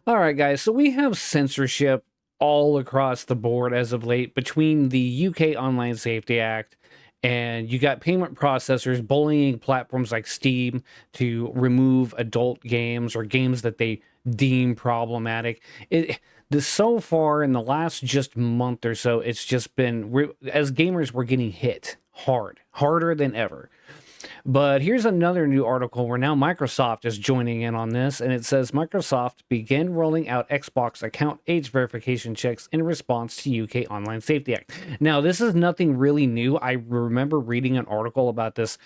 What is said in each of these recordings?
All right, guys. So we have censorship all across the board as of late between the UK Online Safety Act and you got payment processors bullying platforms like Steam to remove adult games or games that they deem problematic. So far in the last just month or so, it's just been as gamers we're getting hit hard, harder than ever. But here's another new article where now Microsoft is joining in on this, and it says Microsoft began rolling out Xbox account age verification checks in response to UK Online Safety Act. Now, this is nothing really new. I remember reading an article about this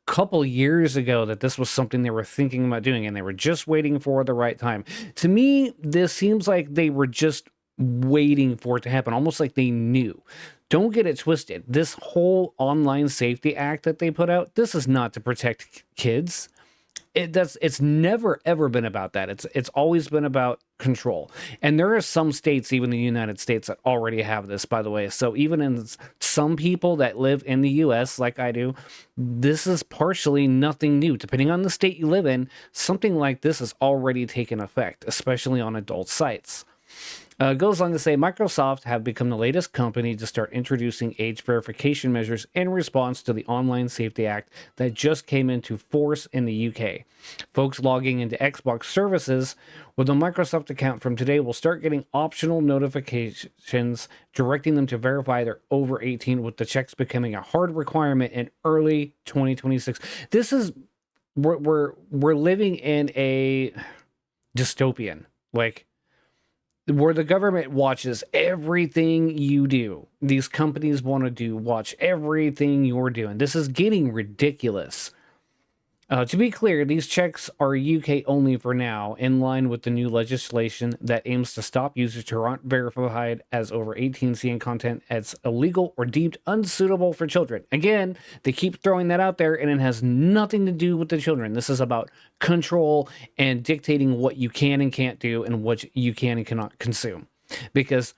a couple years ago that this was something they were thinking about doing, and they were just waiting for the right time. To me, this seems like they were just waiting for it to happen, almost like they knew. Don't get it twisted. This whole online safety act that they put out, this is not to protect kids. It's never ever been about that. It's always been about control. And there are some states, even the United States, that already have this, by the way. So even in some people that live in the US, like I do, this is partially nothing new. Depending on the state you live in, something like this has already taken effect, especially on adult sites. Goes on to say Microsoft have become the latest company to start introducing age verification measures in response to the Online Safety Act that just came into force in the UK. Folks logging into Xbox services with a Microsoft account from today will start getting optional notifications directing them to verify they're over 18, with the checks becoming a hard requirement in early 2026. This is we're living in a dystopian, like, where the government watches everything you do. These companies want to watch everything you're doing. This is getting ridiculous. To be clear, these checks are UK only for now, in line with the new legislation that aims to stop users who aren't verified as over 18 seeing content as illegal or deemed unsuitable for children. Again, they keep throwing that out there, and it has nothing to do with the children. This is about control and dictating what you can and can't do and what you can and cannot consume. Because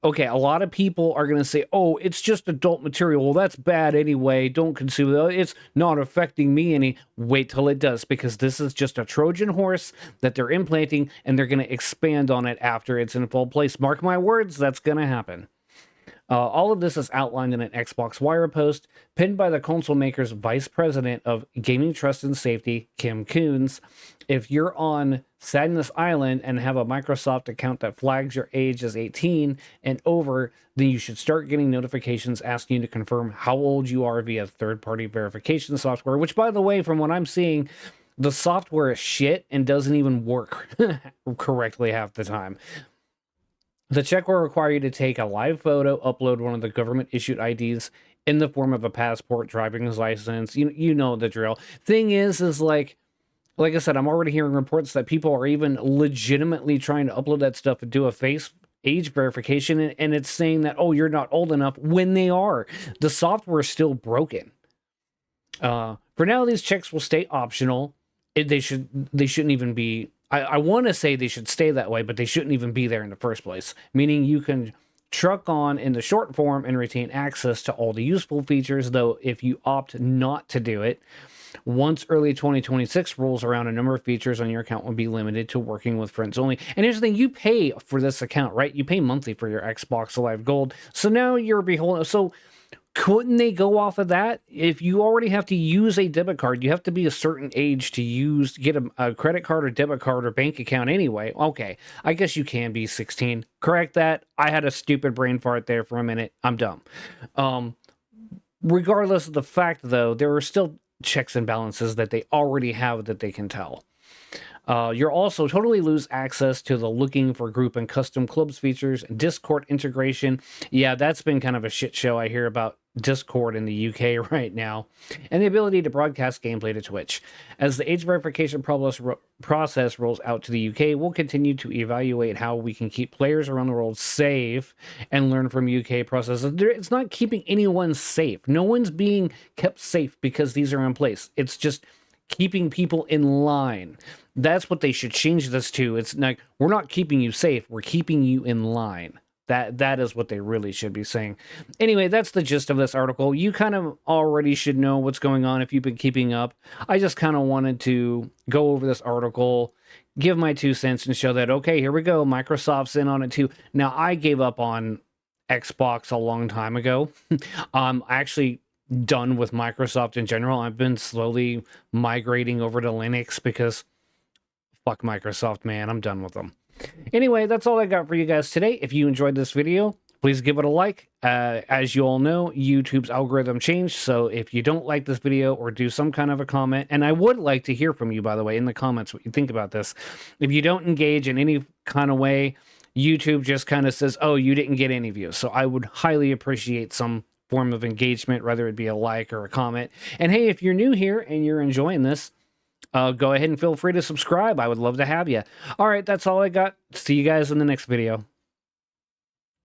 okay, a lot of people are going to say, oh, it's just adult material. Well, that's bad anyway. Don't consume it. It's not affecting me any. Wait till it does, because this is just a Trojan horse that they're implanting, and they're going to expand on it after it's in full place. Mark my words, that's going to happen. All of this is outlined in an Xbox Wire post pinned by the console maker's vice president of gaming trust and safety, Kim Coons. If you're on Sadness Island and have a Microsoft account that flags your age as 18 and over, then you should start getting notifications asking you to confirm how old you are via third-party verification software, which, by the way, from what I'm seeing, the software is shit and doesn't even work correctly half the time. The check will require you to take a live photo, upload one of the government-issued IDs in the form of a passport, driver's license. You know the drill. Thing is like I said, I'm already hearing reports that people are even legitimately trying to upload that stuff and do a face age verification, and it's saying that, oh, you're not old enough, when they are. The software is still broken. For now, these checks will stay optional. They shouldn't even be. I want to say they should stay that way, but they shouldn't even be there in the first place. Meaning you can truck on in the short form and retain access to all the useful features, though if you opt not to do it, once early 2026 rolls around, a number of features on your account will be limited to working with friends only. And here's the thing, you pay for this account, right? You pay monthly for your Xbox Live Gold. So now you're beholden. So couldn't they go off of that? If you already have to use a debit card, you have to be a certain age to get a credit card or debit card or bank account anyway. Okay, I guess you can be 16. Correct that. I had a stupid brain fart there for a minute. I'm dumb. Regardless of the fact, though, there are still checks and balances that they already have that they can tell. You'll also totally lose access to the looking for group and custom clubs features, Discord integration. Yeah, that's been kind of a shit show. I hear about Discord in the UK right now, and the ability to broadcast gameplay to Twitch. As the age verification process rolls out to the UK, we'll continue to evaluate how we can keep players around the world safe and learn from UK processes. It's not keeping anyone safe. No one's being kept safe because these are in place. It's just keeping people in line. That's what they should change this to. It's like, we're not keeping you safe, we're keeping you in line. That is what they really should be saying. Anyway, that's the gist of this article. You kind of already should know what's going on if you've been keeping up. I just kind of wanted to go over this article, give my 2 cents and show that, okay, here we go, Microsoft's in on it too. Now, I gave up on Xbox a long time ago. Actually done with Microsoft in general. I've been slowly migrating over to Linux because fuck Microsoft, man. I'm done with them. Anyway, that's all I got for you guys today. If you enjoyed this video, please give it a like. As you all know, YouTube's algorithm changed, so if you don't like this video or do some kind of a comment, and I would like to hear from you, by the way, in the comments what you think about this. If you don't engage in any kind of way, YouTube just kind of says, oh, you didn't get any views. So I would highly appreciate some form of engagement, whether it be a like or a comment. And hey, if you're new here and you're enjoying this, go ahead and feel free to subscribe. I would love to have you. All right, that's all I got. See you guys in the next video.